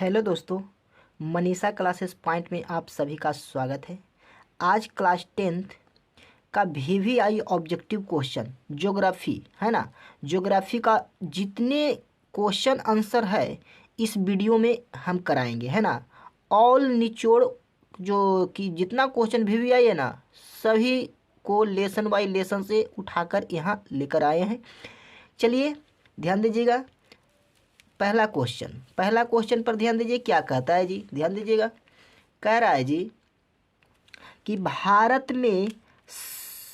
Hello दोस्तों, Manisha classes point में आप सभी का स्वागत है। आज क्लास 10th का VVI ऑब्जेक्टिव क्वेश्चन ज्योग्राफी है ना। ज्योग्राफी का जितने क्वेश्चन आंसर है इस वीडियो में हम कराएंगे है ना। ऑल निचोड़ जो कि जितना क्वेश्चन VVI है ना सभी को लेसन बाय लेसन से उठाकर यहाँ लेकर आए हैं। चलिए ध्यान दीजिएगा। पहला क्वेश्चन पर ध्यान दीजिए, क्या कहता है जी, ध्यान दीजिएगा। कह रहा है जी कि भारत में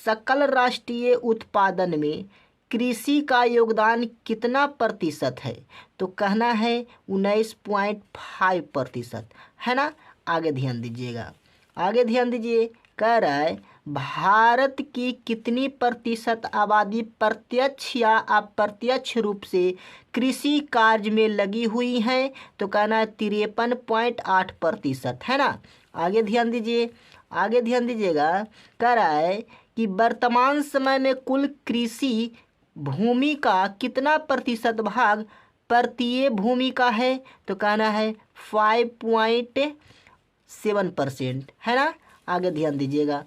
सकल राष्ट्रीय उत्पादन में कृषि का योगदान कितना प्रतिशत है? तो कहना है 19.5% है ना। आगे ध्यान दीजिएगा, आगे ध्यान दीजिए। कह रहा है भारत की कितनी प्रतिशत आबादी प्रत्यक्ष या अप्रत्यक्ष रूप से कृषि कार्य में लगी हुई है? तो कहना है 53.8% है ना। आगे ध्यान दीजिए, आगे ध्यान दीजिएगा। कह रहा है कि वर्तमान समय में कुल कृषि भूमि का कितना प्रतिशत भाग पर्वतीय भूमि का है? तो कहना है 5.7% है ना। आगे ध्यान दीजिएगा,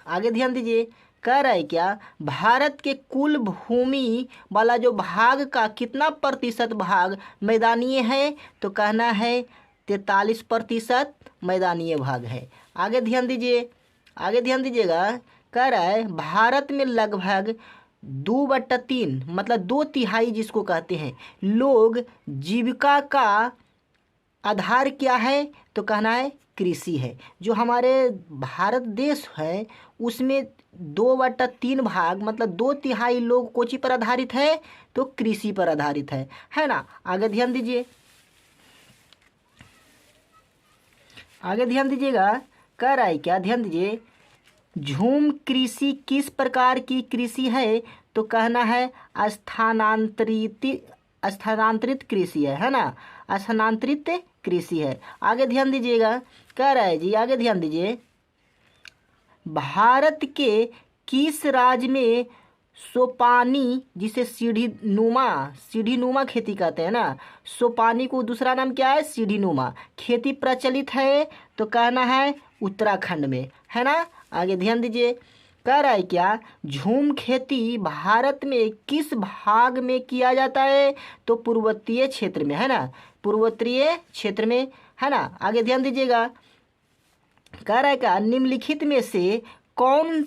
आगे ध्यान दीजिए। कह रहा है क्या भारत के कुल भूमि वाला जो भाग का कितना प्रतिशत भाग मैदानीय है? तो कहना है 43% मैदानीय भाग है। आगे ध्यान दीजिए, आगे ध्यान दीजिएगा। कह रहा है भारत में लगभग 2/3 मतलब 2/3 जिसको कहते हैं लोग जीविका का आधार क्या है? तो कहना है कृषि है। जो हमारे भारत देश है उसमें 2/3 भाग मतलब 2/3 लोग कोची पर आधारित है? तो कृषि पर आधारित है ना। आगे ध्यान दीजिए, आगे ध्यान दीजिएगा। कह रहा है क्या, ध्यान दीजिए। झूम कृषि किस प्रकार की कृषि है? तो कहना है स्थानांतरित कृषि है ना। स्थानांतरित कृषि है। आगे ध्यान दीजिएगा। कह रहा है जी, आगे ध्यान दीजिए। भारत के किस राज्य में सोपानी जिसे सीढ़ीनुमा खेती कहते हैं ना, सोपानी को दूसरा नाम क्या है? सीढ़ीनुमा खेती प्रचलित है? तो कहना है उत्तराखंड में है ना। आगे ध्यान दीजिए। कह रहा है क्या झूम खेती भारत में किस भाग में किया जाता है? तो पूर्वोत्तरीय क्षेत्र में है ना, पूर्वोत्तरीय क्षेत्र में है ना। आगे ध्यान दीजिएगा। कह रहा है क्या निम्नलिखित में से कौन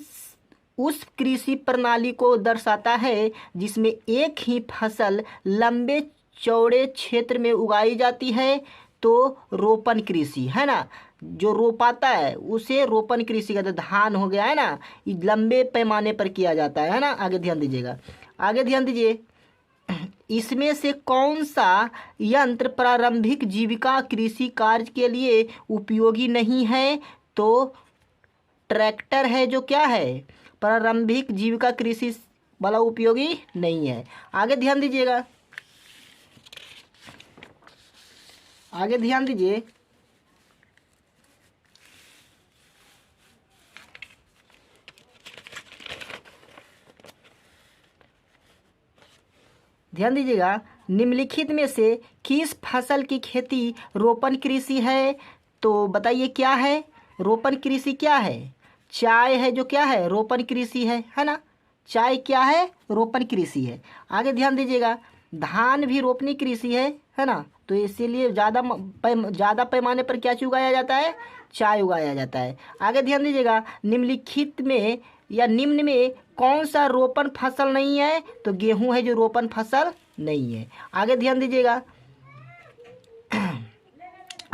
उस कृषि प्रणाली को दर्शाता है जिसमें एक ही फसल लंबे चौड़े क्षेत्र में उगाई जाती है? तो रोपण कृषि है ना। जो रोपाता है उसे रोपण कृषि कहते हैं। धान हो गया है ना, ये लंबे पैमाने पर किया जाता है ना। आगे ध्यान दीजिएगा, आगे ध्यान दीजिए। इसमें से कौन सा यंत्र प्रारंभिक जीविका कृषि कार्य के लिए उपयोगी नहीं है? तो ट्रैक्टर है जो क्या है प्रारंभिक जीविका कृषि वाला उपयोगी नहीं है। आगे ध्यान दीजिएगा, आगे ध्यान दीजिए। ध्यान दीजिएगा। निम्नलिखित में से किस फसल की खेती रोपण कृषि है? तो बताइए क्या है रोपण कृषि? क्या है? चाय है जो क्या है रोपण कृषि है ना। चाय क्या है? रोपण कृषि है। आगे ध्यान दीजिएगा। धान भी रोपनी कृषि है ना। तो इसीलिए ज़्यादा पैमाने पर क्या चीज़ उगाया जाता है? चाय उगाया जाता है। आगे ध्यान दीजिएगा। निम्नलिखित में या निम्न में कौन सा रोपण फसल नहीं है? तो गेहूं है जो रोपण फसल नहीं है। आगे ध्यान दीजिएगा।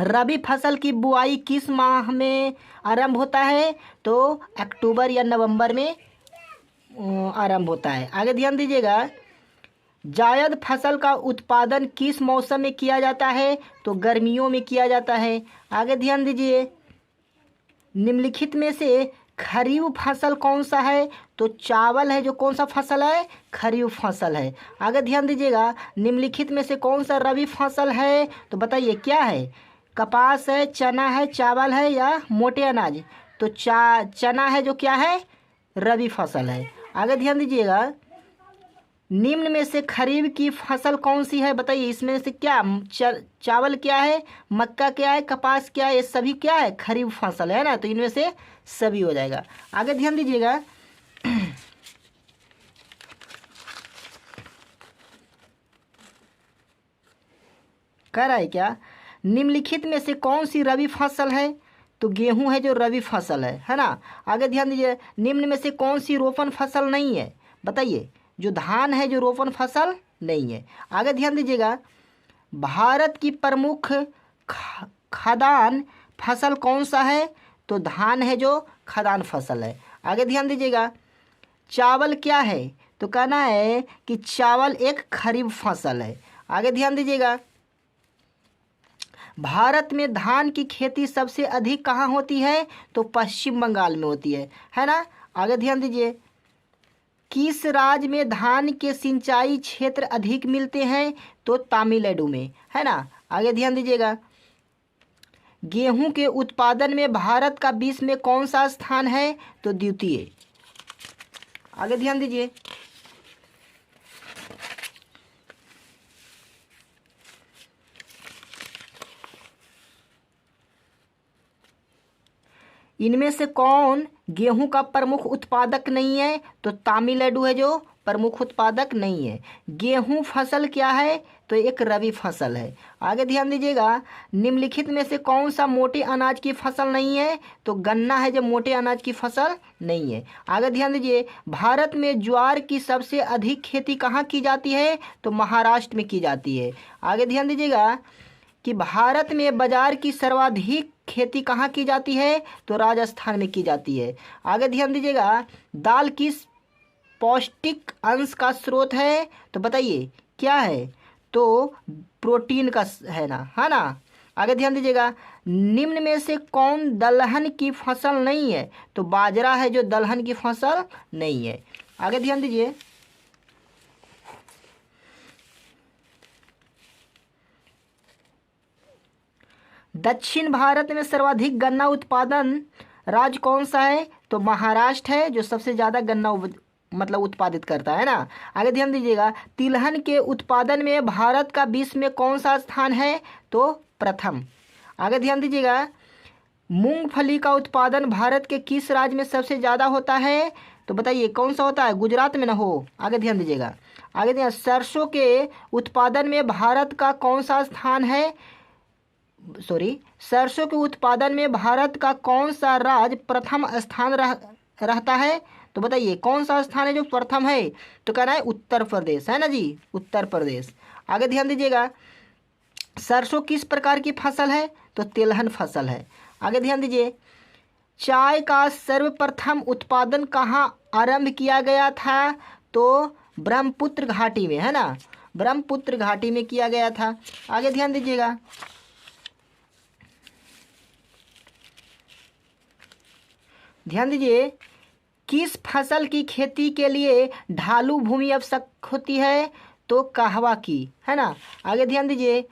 रबी फसल की बुआई किस माह में आरंभ होता है? तो अक्टूबर या नवंबर में आरंभ होता है। आगे ध्यान दीजिएगा। जायद फसल का उत्पादन किस मौसम में किया जाता है? तो गर्मियों में किया जाता है। आगे ध्यान दीजिए। निम्नलिखित में से खरीफ फसल कौन सा है? तो चावल है जो कौन सा फसल है? खरीफ फसल है। आगे ध्यान दीजिएगा। निम्नलिखित में से कौन सा रबी फसल है? तो बताइए क्या है? कपास है, चना है, चावल है या मोटे अनाज? तो चना है जो क्या है? रबी फसल है। आगे ध्यान दीजिएगा। निम्न में से खरीफ की फसल कौन सी है बताइए। इसमें से क्या चावल क्या है, मक्का क्या है, कपास क्या है, ये सभी क्या है, खरीफ फसल है ना। तो इनमें से सभी हो जाएगा। आगे ध्यान दीजिएगा। कह रहा है क्या, निम्नलिखित में से कौन सी रबी फसल है। तो गेहूं है जो रबी फसल है ना। आगे ध्यान दीजिए, निम्न में से कौन सी रोपण फसल नहीं है बताइए। जो धान है जो रोपण फसल नहीं है। आगे ध्यान दीजिएगा, भारत की प्रमुख खाद्यान्न फसल कौन सा है। तो धान है जो खाद्यान्न फसल है। आगे ध्यान दीजिएगा, चावल क्या है। तो कहना है कि चावल एक खरीफ फसल है। आगे ध्यान दीजिएगा, भारत में धान की खेती सबसे अधिक कहाँ होती है। तो पश्चिम बंगाल में होती है ना। आगे ध्यान दीजिए, किस राज्य में धान के सिंचाई क्षेत्र अधिक मिलते हैं। तो तमिलनाडु में, है ना। आगे ध्यान दीजिएगा, गेहूं के उत्पादन में भारत का विश्व में कौन सा स्थान है। तो द्वितीय। आगे ध्यान दीजिए, इनमें से कौन गेहूं का प्रमुख उत्पादक नहीं है। तो तमिलनाडु है जो प्रमुख उत्पादक नहीं है। गेहूं फसल क्या है। तो एक रबी फसल है। आगे ध्यान दीजिएगा, निम्नलिखित में से कौन सा मोटे अनाज की फसल नहीं है। तो गन्ना है जो मोटे अनाज की फसल नहीं है। आगे ध्यान दीजिए, भारत में ज्वार की सबसे अधिक खेती कहाँ की जाती है। तो महाराष्ट्र में की जाती है। आगे ध्यान दीजिएगा कि भारत में बाजार की सर्वाधिक खेती कहाँ की जाती है। तो राजस्थान में की जाती है। आगे ध्यान दीजिएगा, दाल किस पौष्टिक अंश का स्रोत है। तो बताइए क्या है। तो प्रोटीन का है ना, है ना। आगे ध्यान दीजिएगा, निम्न में से कौन दलहन की फसल नहीं है। तो बाजरा है जो दलहन की फसल नहीं है। आगे ध्यान दीजिए, दक्षिण भारत में सर्वाधिक गन्ना उत्पादन राज्य कौन सा है। तो महाराष्ट्र है जो सबसे ज़्यादा गन्ना मतलब उत्पादित करता है ना। आगे ध्यान दीजिएगा, तिलहन के उत्पादन में भारत का विश्व में कौन सा स्थान है। तो प्रथम। आगे ध्यान दीजिएगा, मूंगफली का उत्पादन भारत के किस राज्य में सबसे ज़्यादा होता है। तो बताइए कौन सा होता है, गुजरात में ना हो। आगे ध्यान दीजिएगा, आगे ध्यान, सरसों के उत्पादन में भारत का कौन सा स्थान है। सरसों के उत्पादन में भारत का कौन सा राज्य प्रथम स्थान रहता है। तो बताइए कौन सा स्थान है जो प्रथम है। तो कहना है उत्तर प्रदेश, है ना जी, उत्तर प्रदेश। आगे ध्यान दीजिएगा, सरसों किस प्रकार की फसल है। तो तिलहन फसल है। आगे ध्यान दीजिए, चाय का सर्वप्रथम उत्पादन कहाँ आरंभ किया गया था। तो ब्रह्मपुत्र घाटी में, है ना, ब्रह्मपुत्र घाटी में किया गया था। आगे ध्यान दीजिएगा, ध्यान दीजिए, किस फसल की खेती के लिए ढालू भूमि आवश्यक होती है। तो कहवा की, है ना। आगे ध्यान दीजिए,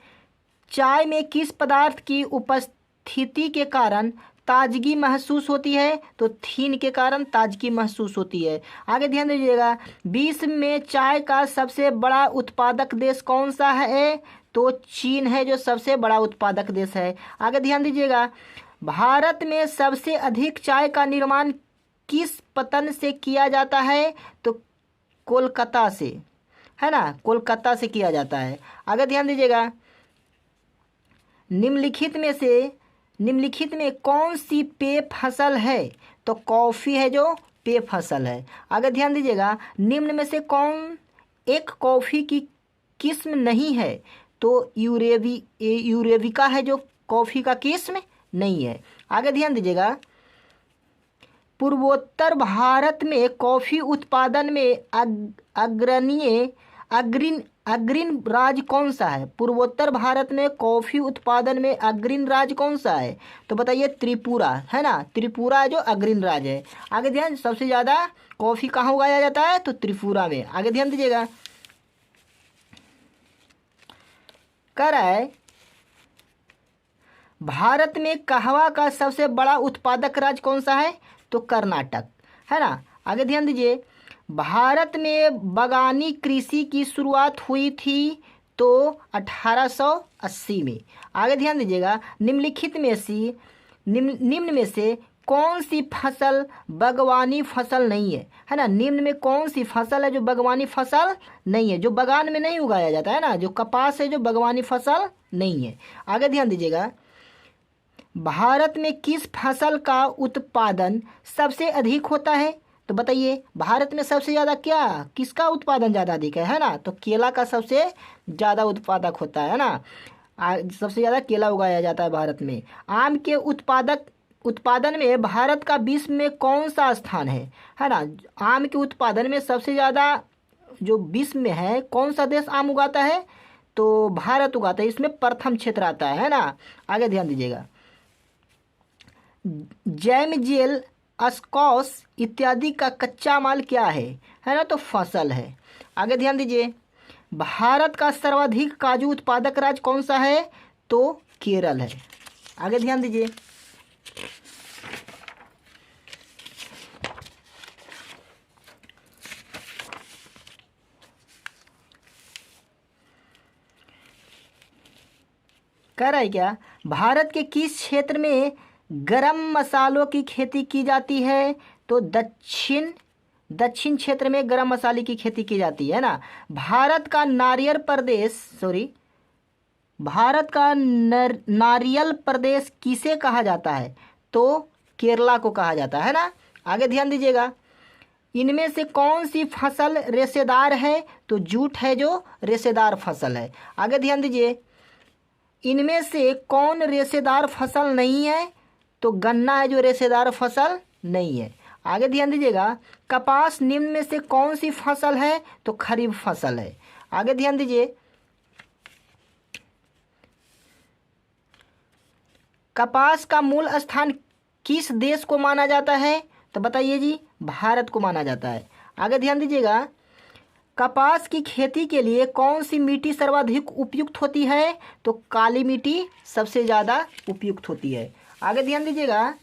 चाय में किस पदार्थ की उपस्थिति के कारण ताजगी महसूस होती है। तो थीन के कारण ताजगी महसूस होती है। आगे ध्यान दीजिएगा, विश्व में चाय का सबसे बड़ा उत्पादक देश कौन सा है। तो चीन है जो सबसे बड़ा उत्पादक देश है। आगे ध्यान दीजिएगा, भारत में सबसे अधिक चाय का निर्माण किस पत्तन से किया जाता है। तो कोलकाता से, है ना, कोलकाता से किया जाता है। आगे ध्यान दीजिएगा, निम्नलिखित में कौन सी पेय फसल है। तो कॉफ़ी है जो पेय फसल है। आगे ध्यान दीजिएगा, निम्न में से कौन एक कॉफ़ी की किस्म नहीं है। तो यूरेबिका है जो कॉफ़ी का किस्म नहीं है। आगे ध्यान दीजिएगा, पूर्वोत्तर भारत में कॉफ़ी उत्पादन में अग्रणी राज्य कौन सा है। पूर्वोत्तर भारत में कॉफ़ी उत्पादन में अग्रणी राज्य कौन सा है। तो बताइए त्रिपुरा, है ना, त्रिपुरा जो अग्रणी राज्य है। आगे ध्यान, सबसे ज़्यादा कॉफ़ी कहाँ उगाया जाता है। तो त्रिपुरा में। आगे ध्यान दीजिएगा, कह रहा है भारत में कहवा का सबसे बड़ा उत्पादक राज्य कौन सा है। तो कर्नाटक, है ना। आगे ध्यान दीजिए, भारत में बागानी कृषि की शुरुआत हुई थी तो 1880 में। आगे ध्यान दीजिएगा, निम्न में से कौन सी फसल बागवानी फसल नहीं है ना। निम्न में कौन सी फसल है जो बागवानी फसल नहीं है, जो बागान में नहीं उगाया जाता है ना, जो कपास है जो बागवानी फसल नहीं है। आगे ध्यान दीजिएगा, भारत में किस फसल का उत्पादन सबसे अधिक होता है। तो बताइए, भारत में सबसे ज़्यादा किसका उत्पादन ज़्यादा अधिक है ना। तो केला का सबसे ज़्यादा उत्पादक होता है ना। सबसे ज़्यादा केला उगाया जाता है भारत में। आम के उत्पादन में भारत का विश्व में कौन सा स्थान है ना। आम के उत्पादन में सबसे ज़्यादा जो विश्व में है, कौन सा देश आम उगाता है, तो भारत उगाता है, इसमें प्रथम क्षेत्र आता है ना। आगे ध्यान दीजिएगा, जैम, जेल, स्कॉश इत्यादि का कच्चा माल क्या है ना, तो फसल है। आगे ध्यान दीजिए, भारत का सर्वाधिक काजू उत्पादक राज्य कौन सा है, तो केरल है। आगे ध्यान दीजिए, कह रहा है क्या, भारत के किस क्षेत्र में गरम मसालों की खेती की जाती है, तो दक्षिण क्षेत्र में गरम मसाले की खेती की जाती है ना। भारत का नारियल प्रदेश किसे कहा जाता है, तो केरला को कहा जाता है ना। आगे ध्यान दीजिएगा, इनमें से कौन सी फसल रेशेदार है, तो जूट है जो रेशेदार फसल है। आगे ध्यान दीजिए, इनमें से कौन रेशेदार फसल नहीं है, तो गन्ना है जो रेशेदार फसल नहीं है। आगे ध्यान दीजिएगा, कपास निम्न में से कौन सी फसल है, तो खरीफ फसल है। आगे ध्यान दीजिए, कपास का मूल स्थान किस देश को माना जाता है, तो बताइए जी, भारत को माना जाता है। आगे ध्यान दीजिएगा, कपास की खेती के लिए कौन सी मिट्टी सर्वाधिक उपयुक्त होती है, तो काली मिट्टी सबसे ज़्यादा उपयुक्त होती है। आगे ध्यान दीजिएगा,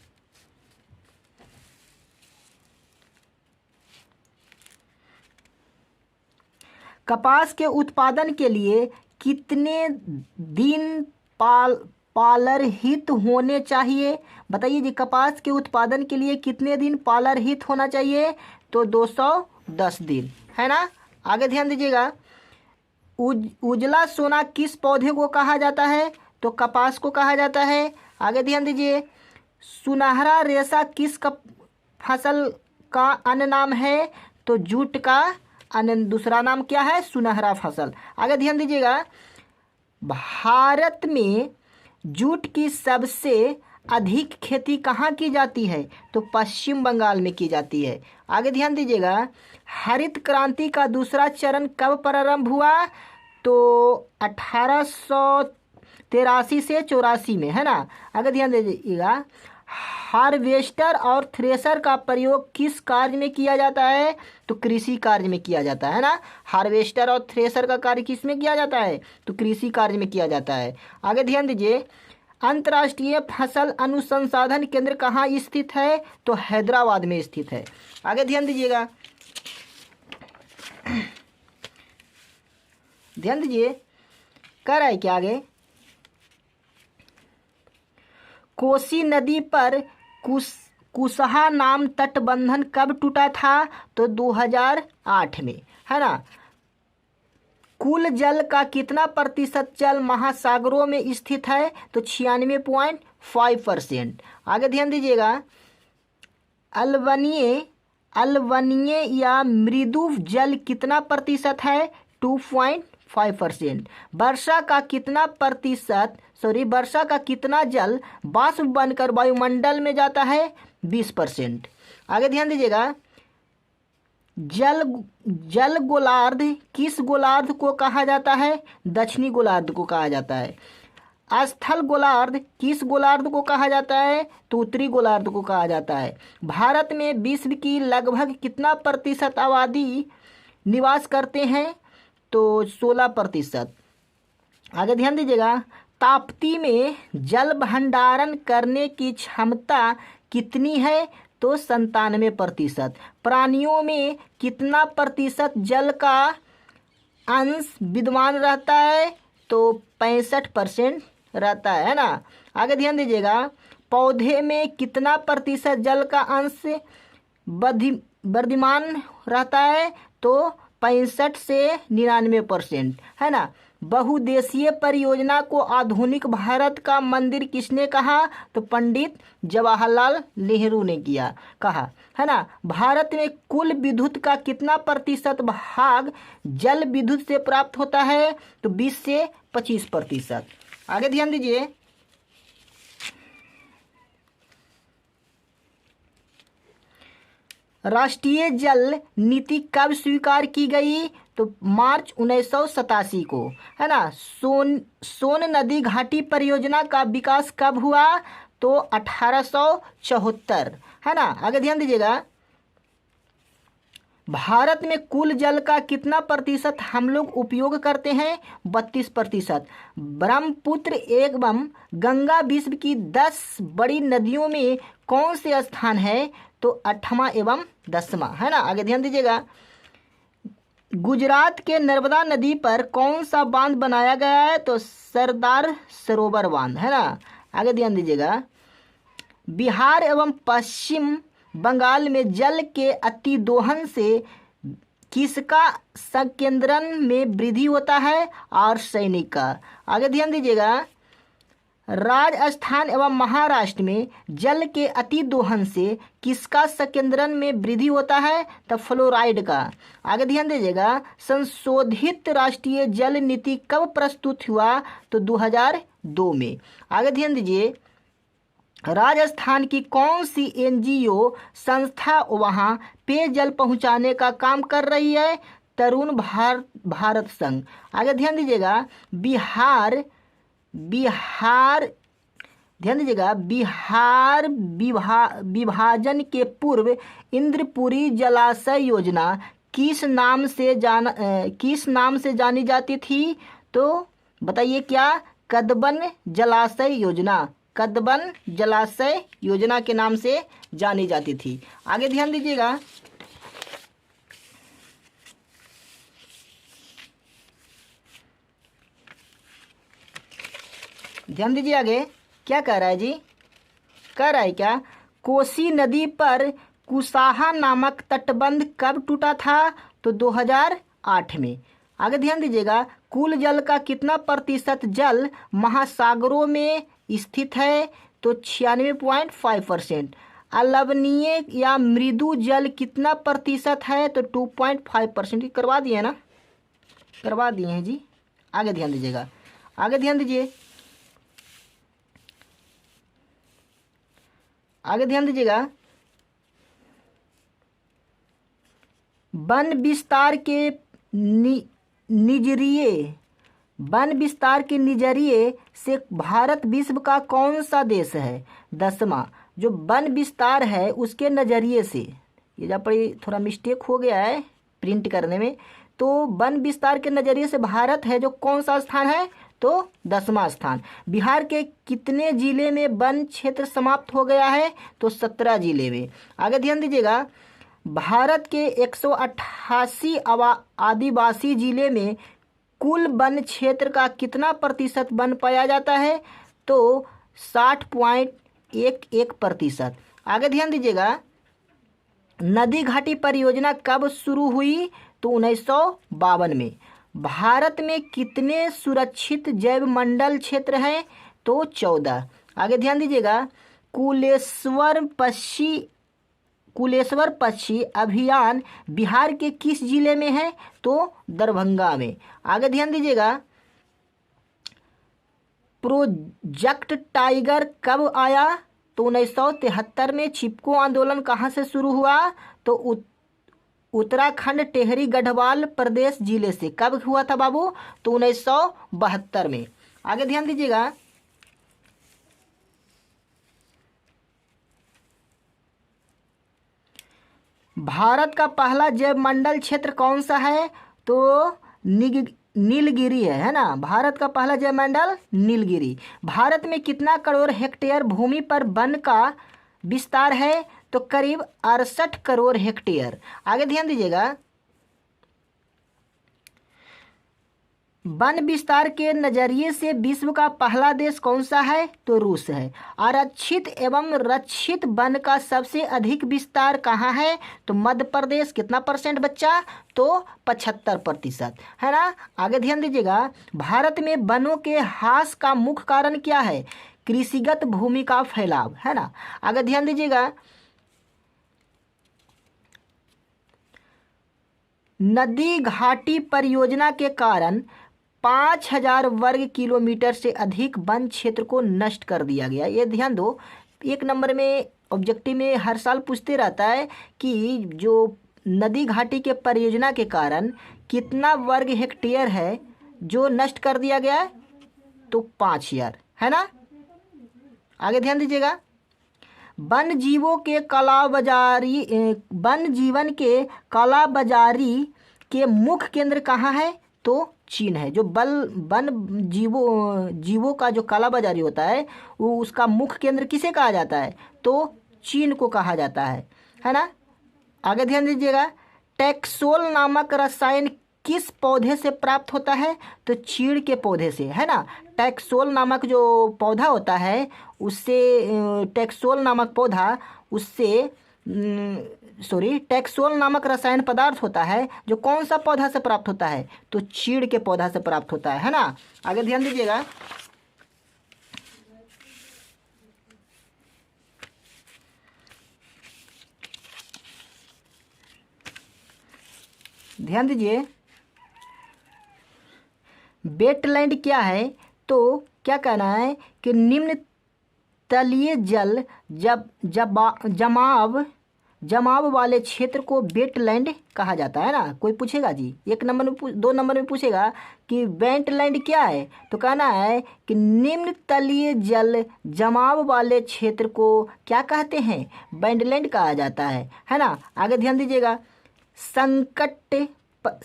कपास के उत्पादन के लिए कितने दिन पालरहित होने चाहिए। बताइए जी, कपास के उत्पादन के लिए कितने दिन पालरहित होना चाहिए, तो 210 दिन है ना। आगे ध्यान दीजिएगा, उजला सोना किस पौधे को कहा जाता है, तो कपास को कहा जाता है। आगे ध्यान दीजिए, सुनहरा रेशा किस फसल का अन्य नाम है, तो जूट का अन्य दूसरा नाम क्या है, सुनहरा फसल। आगे ध्यान दीजिएगा, भारत में जूट की सबसे अधिक खेती कहाँ की जाती है, तो पश्चिम बंगाल में की जाती है। आगे ध्यान दीजिएगा, हरित क्रांति का दूसरा चरण कब प्रारंभ हुआ, तो 1883 से 84 में है ना। आगे ध्यान दीजिएगा, हार्वेस्टर और थ्रेशर का प्रयोग किस कार्य में किया जाता है, तो कृषि कार्य में किया जाता है ना। हार्वेस्टर और थ्रेशर का कार्य किस में किया जाता है, तो कृषि कार्य में किया जाता है। आगे ध्यान दीजिए, अंतर्राष्ट्रीय फसल अनुसंधान केंद्र कहाँ स्थित है, तो हैदराबाद में स्थित है। आगे ध्यान दीजिएगा, ध्यान दीजिए, कह रहा है क्या आगे, कोसी नदी पर कुशहा नाम तटबंधन कब टूटा था, तो 2008 में है ना। कुल जल का कितना प्रतिशत जल महासागरों में स्थित है, तो 96.5%। आगे ध्यान दीजिएगा, अल्वनीय या मृदु जल कितना प्रतिशत है, 2.5%। वर्षा का कितना जल वाष्प बनकर वायुमंडल में जाता है, 20%। आगे ध्यान दीजिएगा, जल गोलार्ध किस गोलार्ध को कहा जाता है, दक्षिणी गोलार्ध को कहा जाता है। स्थल गोलार्ध किस गोलार्ध को कहा जाता है, तो उत्तरी गोलार्ध को कहा जाता है। भारत में विश्व की लगभग कितना प्रतिशत आबादी निवास करते हैं, तो 16%। आगे ध्यान दीजिएगा, ताप्ती में जल भंडारण करने की क्षमता कितनी है, तो 97%। प्राणियों में कितना प्रतिशत जल का अंश विद्यमान रहता है? तो 65% रहता है ना। आगे ध्यान दीजिएगा, पौधे में कितना प्रतिशत जल का अंश विद्यमान रहता है? तो 65 से 99%, है ना। बहुउद्देशीय परियोजना को आधुनिक भारत का मंदिर किसने कहा? तो पंडित जवाहरलाल नेहरू ने कहा, है ना। भारत में कुल विद्युत का कितना प्रतिशत भाग जल विद्युत से प्राप्त होता है? तो 20 से 25%। आगे ध्यान दीजिए, राष्ट्रीय जल नीति कब स्वीकार की गई? तो मार्च 1987 को, है ना। सोन नदी घाटी परियोजना का विकास कब हुआ? तो 1874, है ना। आगे ध्यान दीजिएगा, भारत में कुल जल का कितना प्रतिशत हम लोग उपयोग करते हैं? 32%। ब्रह्मपुत्र एवं गंगा विश्व की 10 बड़ी नदियों में कौन से स्थान है? तो 8वां एवं 10वां, है ना। आगे ध्यान दीजिएगा, गुजरात के नर्मदा नदी पर कौन सा बांध बनाया गया है? तो सरदार सरोवर बांध, है ना। आगे ध्यान दीजिएगा, बिहार एवं पश्चिम बंगाल में जल के अतिदोहन से किसका संकेंद्रण में वृद्धि होता है? आर्सेनिक का। आगे ध्यान दीजिएगा, राजस्थान एवं महाराष्ट्र में जल के अतिदोहन से किसका संकेंद्रण में वृद्धि होता है? तो फ्लोराइड का। आगे ध्यान दीजिएगा, संशोधित राष्ट्रीय जल नीति कब प्रस्तुत हुआ? तो 2002 में। आगे ध्यान दीजिए, राजस्थान की कौन सी एनजीओ संस्था वहां पेयजल पहुंचाने का काम कर रही है? तरुण भारत संघ। आगे ध्यान दीजिएगा, बिहार विभाजन के पूर्व इंद्रपुरी जलाशय योजना किस नाम से जानी जाती थी? तो बताइए क्या? कदबन जलाशय योजना। कदबन जलाशय योजना के नाम से जानी जाती थी। आगे ध्यान दीजिएगा, आगे क्या कह रहा है जी? कह रहा है क्या? कोसी नदी पर कुसाहा नामक तटबंध कब टूटा था? तो 2008 में। आगे ध्यान दीजिएगा, कुल जल का कितना प्रतिशत जल महासागरों में स्थित है? तो 96.5%। अलवणीय या मृदु जल कितना प्रतिशत है? तो 2.5%। करवा दिए ना, करवा दिए हैं जी। आगे ध्यान दीजिएगा, आगे ध्यान दीजिए, आगे ध्यान दीजिएगा, वन विस्तार के नजरिए से भारत विश्व का कौन सा देश है? 10वां। जो वन विस्तार है उसके नज़रिए से, ये जहाँ पर थोड़ा मिस्टेक हो गया है प्रिंट करने में, तो वन विस्तार के नज़रिए से भारत है जो कौन सा स्थान है? तो 10वां स्थान। बिहार के कितने जिले में वन क्षेत्र समाप्त हो गया है? तो 17 जिले में। आगे ध्यान दीजिएगा, भारत के 188 आदिवासी जिले में कुल वन क्षेत्र का कितना प्रतिशत वन पाया जाता है? तो 60.11%। आगे ध्यान दीजिएगा, नदी घाटी परियोजना कब शुरू हुई? तो 1952 में। भारत में कितने सुरक्षित जैव मंडल क्षेत्र हैं? तो 14। आगे ध्यान दीजिएगा, कुलेश्वर पक्षी अभियान बिहार के किस जिले में है? तो दरभंगा में। आगे ध्यान दीजिएगा, प्रोजेक्ट टाइगर कब आया? तो 1973 में। चिपको आंदोलन कहाँ से शुरू हुआ? तो उत्तराखंड टेहरी गढ़वाल प्रदेश जिले से। कब हुआ था बाबू? तो 1972 में। आगे ध्यान दीजिएगा, भारत का पहला जैव मंडल क्षेत्र कौन सा है? तो नीलगिरी है ना। भारत का पहला जैव मंडल नीलगिरी। भारत में कितना करोड़ हेक्टेयर भूमि पर वन का विस्तार है? तो करीब 68 करोड़ हेक्टेयर। आगे ध्यान दीजिएगा, वन विस्तार के नजरिए से विश्व का पहला देश कौन सा है? तो रूस है। आरक्षित एवं रक्षित वन का सबसे अधिक विस्तार कहाँ है? तो मध्य प्रदेश। कितना परसेंट बच्चा? तो 75%, है ना। आगे ध्यान दीजिएगा, भारत में वनों के ह्रास का मुख्य कारण क्या है? कृषिगत भूमि का फैलाव, है ना। आगे ध्यान दीजिएगा, नदी घाटी परियोजना के कारण 5000 वर्ग किलोमीटर से अधिक वन क्षेत्र को नष्ट कर दिया गया। ये ध्यान दो, एक नंबर में ऑब्जेक्टिव में हर साल पूछते रहता है कि जो नदी घाटी के परियोजना के कारण कितना वर्ग हेक्टेयर है जो नष्ट कर दिया गया है? तो 5000, है ना। आगे ध्यान दीजिएगा, वन जीवों के कालाबाजारी वन जीवन के कालाबाजारी के मुख्य केंद्र कहाँ है? तो चीन है। जो वन जीवों का जो कालाबाजारी होता है वो उसका मुख्य केंद्र किसे कहा जाता है? तो चीन को कहा जाता है ना। आगे ध्यान दीजिएगा, टैक्सोल नामक रसायन किस पौधे से प्राप्त होता है? तो चीड़ के पौधे से, है ना। टैक्सोल नामक जो पौधा होता है उससे टैक्सोल नामक पौधा उससे टैक्सोल नामक रसायन पदार्थ होता है जो कौन सा पौधा से प्राप्त होता है? तो चीड़ के पौधा से प्राप्त होता है ना। आगे ध्यान दीजिएगा, ध्यान दीजिए, वेटलैंड क्या है? तो क्या कहना है कि निम्न तलीय जल जमाव वाले क्षेत्र को वेटलैंड कहा जाता है ना। कोई पूछेगा जी, 1 नंबर में 2 नंबर में पूछेगा कि वेटलैंड क्या है? तो कहना है कि निम्न तलीय जल जमाव वाले क्षेत्र को क्या कहते हैं? वेटलैंड कहा जाता है ना। आगे ध्यान दीजिएगा,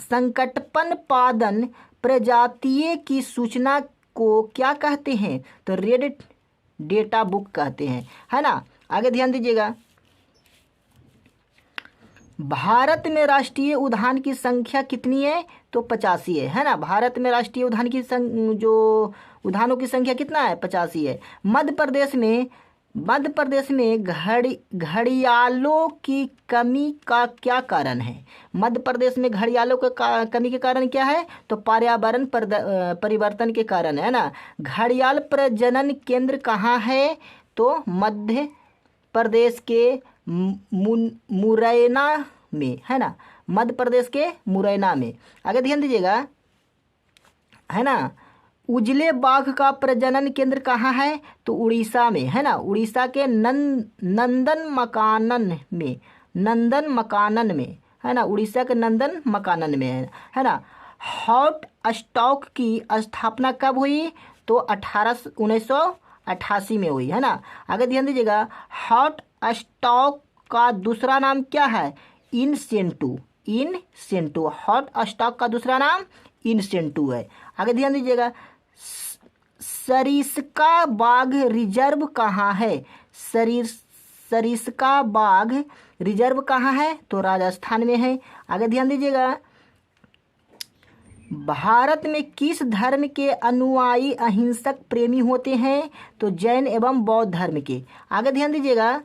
संकटपन पादन प्रजातियों की सूचना को क्या कहते हैं? तो रेड डेटा बुक कहते हैं, है ना। आगे ध्यान दीजिएगा, भारत में राष्ट्रीय उद्यान की संख्या कितनी है? तो 85 है ना। भारत में राष्ट्रीय उद्यान की जो उद्यानों की संख्या कितना है? 85 है। मध्य प्रदेश में घड़ियालों की कमी का क्या कारण है? मध्य प्रदेश में घड़ियालों के कमी के कारण क्या है? तो पर्यावरण परिवर्तन के कारण, है ना। घड़ियाल प्रजनन केंद्र कहाँ है? तो मध्य प्रदेश के मुरैना में, है ना। मध्य प्रदेश के मुरैना में। आगे ध्यान दीजिएगा, है ना। उजले बाघ का प्रजनन केंद्र कहाँ है? तो उड़ीसा में, है ना। उड़ीसा के नंदन मकानन में, है ना। उड़ीसा के नंदन मकानन में है ना। हॉट स्टॉक की स्थापना कब हुई? तो 1988 में हुई, है ना। आगे ध्यान दीजिएगा, हॉट स्टॉक का दूसरा नाम क्या है? इनसेंटू। हॉट स्टॉक का दूसरा नाम इनसेंटू है। आगे ध्यान दीजिएगा, सरिस्का बाघ रिजर्व कहाँ है? सरिस्का बाघ रिजर्व कहाँ है? तो राजस्थान में है। आगे ध्यान दीजिएगा, भारत में किस धर्म के अनुयायी अहिंसक प्रेमी होते हैं? तो जैन एवं बौद्ध धर्म के। आगे ध्यान दीजिएगा,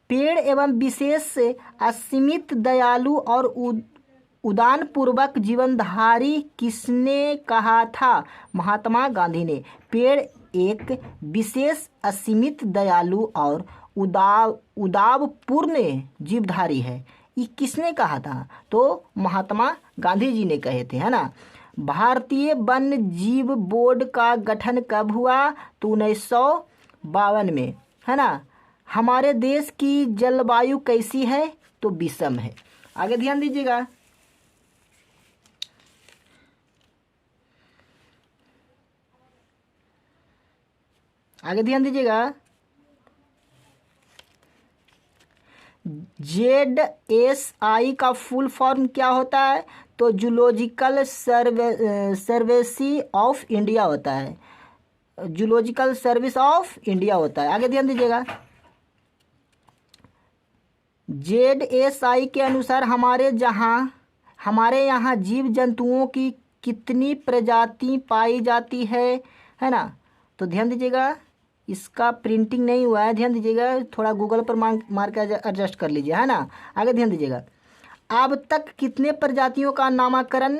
पेड़ एवं विशेष असीमित दयालु और उदान पूर्वक जीवनधारी किसने कहा था? महात्मा गांधी ने। पेड़ एक विशेष असीमित दयालु और उदावपूर्ण जीवधारी है, ये किसने कहा था? तो महात्मा गांधी जी ने कहे थे, है ना। भारतीय वन्य जीव बोर्ड का गठन कब हुआ? तो 1952 में, है ना। हमारे देश की जलवायु कैसी है? तो विषम है। आगे ध्यान दीजिएगा, JSI का फुल फॉर्म क्या होता है? तो जूलॉजिकल सर्वेसी ऑफ इंडिया होता है। जूलॉजिकल सर्विस ऑफ इंडिया होता है। आगे ध्यान दीजिएगा, ZSI के अनुसार हमारे यहाँ जीव जंतुओं की कितनी प्रजाति पाई जाती है ना। तो ध्यान दीजिएगा, इसका प्रिंटिंग नहीं हुआ है, ध्यान दीजिएगा, थोड़ा गूगल पर मार के एडजस्ट कर लीजिए, है ना। आगे ध्यान दीजिएगा, अब तक कितने प्रजातियों का नामकरण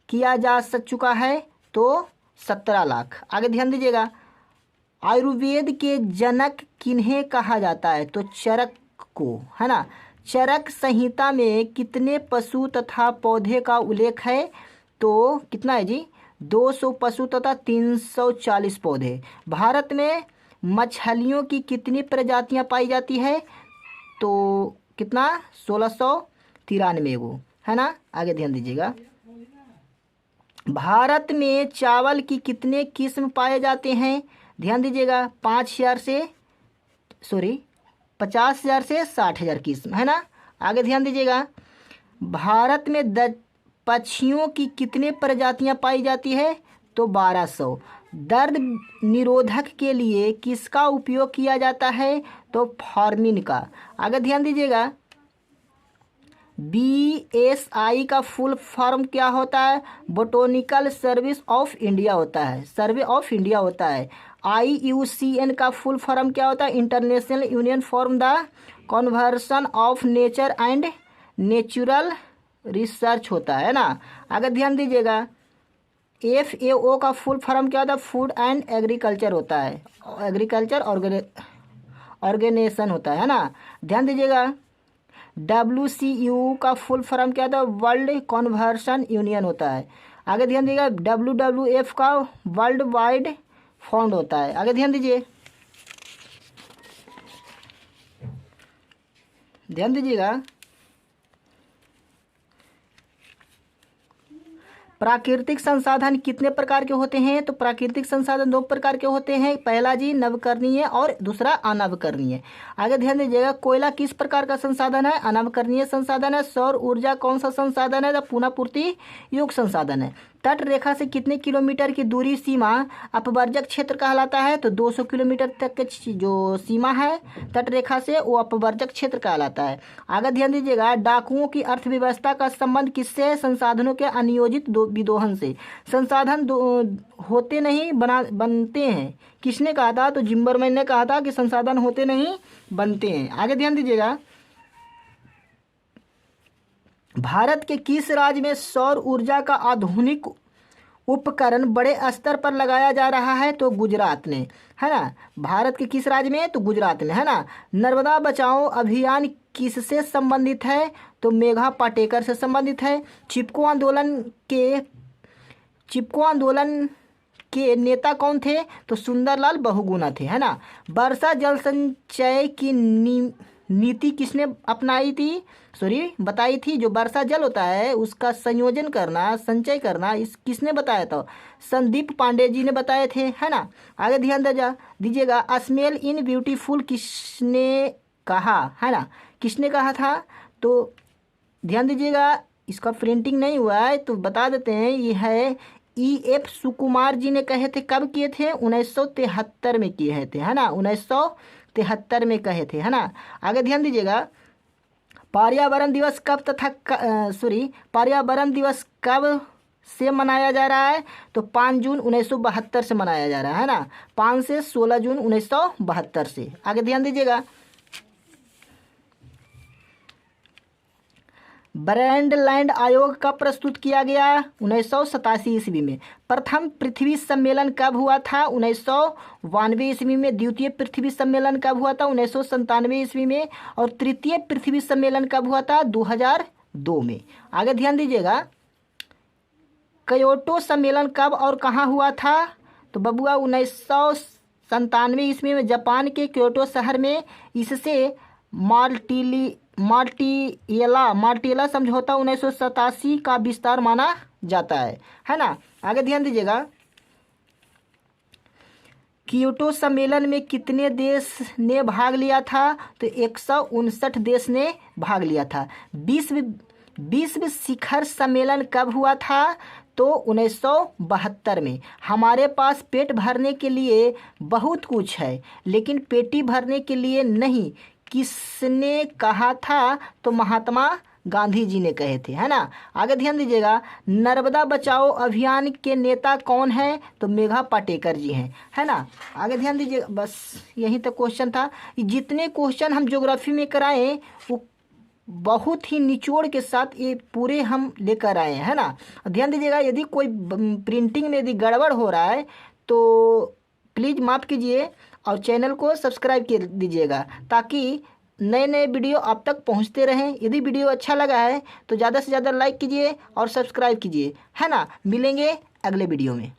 किया जा चुका है, तो 17 लाख। आगे ध्यान दीजिएगा, आयुर्वेद के जनक किन्हें कहा जाता है, तो चरक को, है ना। चरक संहिता में कितने पशु तथा पौधे का उल्लेख है, तो कितना है जी, 200 पशु तथा 340 पौधे। भारत में मछलियों की कितनी प्रजातियां पाई जाती है, तो कितना, 1693 गो, है ना। आगे ध्यान दीजिएगा, भारत में चावल की कितने किस्म पाए जाते हैं, ध्यान दीजिएगा, 50,000 से 60,000 किस्म, है ना। आगे ध्यान दीजिएगा, भारत में पक्षियों की कितने प्रजातियां पाई जाती है, तो 1200। दर्द निरोधक के लिए किसका उपयोग किया जाता है, तो फॉर्मिन का। आगे ध्यान दीजिएगा, BSI का फुल फॉर्म क्या होता है, बोटोनिकल सर्विस ऑफ इंडिया होता है, सर्वे ऑफ इंडिया होता है। IUCN का फुल फॉर्म क्या होता है, international union for the conversion of nature and natural research होता है ना। आगे ध्यान दीजिएगा, FAO का फुल फॉर्म क्या होता है, फूड एंड एग्रीकल्चर होता है, एग्रीकल्चर ऑर्गेनाइजेशन होता है ना। ध्यान दीजिएगा, WCU का फुल फॉर्म क्या होता है, वर्ल्ड कन्वर्सन यूनियन होता है। आगे ध्यान दीजिएगा, WWF का वर्ल्ड वाइड फंड होता है। आगे ध्यान दीजिएगा, प्राकृतिक संसाधन कितने प्रकार के होते हैं, तो प्राकृतिक संसाधन 2 प्रकार के होते हैं, पहला जी नवकरणीय और दूसरा अनवकरणीय। आगे ध्यान दीजिएगा, कोयला किस प्रकार का संसाधन है, अनवकरणीय संसाधन है। सौर ऊर्जा कौन सा संसाधन है, तो पुनःपूर्ति योग्य संसाधन है। तट रेखा से कितने किलोमीटर की दूरी सीमा अपवर्जक क्षेत्र कहलाता है, तो 200 किलोमीटर तक के जो सीमा है तट रेखा से, वो अपवर्जक क्षेत्र कहलाता है। आगे ध्यान दीजिएगा, डाकुओं की अर्थव्यवस्था का संबंध किससे है, संसाधनों के अनियोजित विदोहन से। संसाधन होते नहीं बनते हैं, किसने कहा था, तो जिम्बरमैन ने कहा था कि संसाधन होते नहीं बनते हैं। आगे ध्यान दीजिएगा, भारत के किस राज्य में सौर ऊर्जा का आधुनिक उपकरण बड़े स्तर पर लगाया जा रहा है, तो गुजरात में, है ना। भारत के किस राज्य में, तो गुजरात में, है ना। नर्मदा बचाओ अभियान किससे संबंधित है, तो मेघा पाटेकर से संबंधित है। चिपको आंदोलन के नेता कौन थे, तो सुंदरलाल बहुगुणा थे, है ना। वर्षा जल संचय की नीति किसने बताई थी। जो वर्षा जल होता है उसका संयोजन करना, संचय करना, इस किसने बताया था, संदीप पांडे जी ने बताए थे, है ना। आगे ध्यान दीजिएगा, स्मेल इन ब्यूटीफुल किसने कहा, है ना, किसने कहा था, तो ध्यान दीजिएगा, इसका प्रिंटिंग नहीं हुआ है तो बता देते हैं, ये है EF सुकुमार जी ने कहे थे। कब किए थे, 1973 में किए थे, है ना, 1973 में कहे थे, है ना। आगे ध्यान दीजिएगा, पर्यावरण दिवस कब से मनाया जा रहा है, तो 5 जून 1972 से मनाया जा रहा है ना, 5 से 16 जून 1972 से। आगे ध्यान दीजिएगा, ब्रैंडलैंड आयोग कब प्रस्तुत किया गया, 1987 ईस्वी में। प्रथम पृथ्वी सम्मेलन कब हुआ था, 1992 ईस्वी में। द्वितीय पृथ्वी सम्मेलन कब हुआ था, 1997 ईस्वी में। और तृतीय पृथ्वी सम्मेलन कब हुआ था, 2002 में। आगे ध्यान दीजिएगा, क्योटो सम्मेलन कब और कहाँ हुआ था, तो बबुआ 1997 ईस्वी में जापान के क्योटो शहर में। इससे मार्टियला समझौता 1987 का विस्तार माना जाता है ना। आगे ध्यान दीजिएगा, क्योटो सम्मेलन में कितने देश ने भाग लिया था, तो 159 देश ने भाग लिया था। विश्व शिखर सम्मेलन कब हुआ था, तो 1972 में। हमारे पास पेट भरने के लिए बहुत कुछ है लेकिन पेटी भरने के लिए नहीं, किसने कहा था? तो महात्मा गांधी जी ने कहे थे, है ना। आगे ध्यान दीजिएगा, नर्मदा बचाओ अभियान के नेता कौन है? तो मेघा पाटेकर जी हैं, है ना। आगे ध्यान दीजिएगा, बस यही तक क्वेश्चन था। जितने क्वेश्चन हम ज्योग्राफी में कराएं वो बहुत ही निचोड़ के साथ ये पूरे हम लेकर आए हैं, है ना। ध्यान दीजिएगा, यदि कोई प्रिंटिंग में यदि गड़बड़ हो रहा है तो प्लीज़ माफ़ कीजिए और चैनल को सब्सक्राइब कर दीजिएगा ताकि नए नए वीडियो आप तक पहुंचते रहें। यदि वीडियो अच्छा लगा है तो ज़्यादा से ज़्यादा लाइक कीजिए और सब्सक्राइब कीजिए, है ना। मिलेंगे अगले वीडियो में।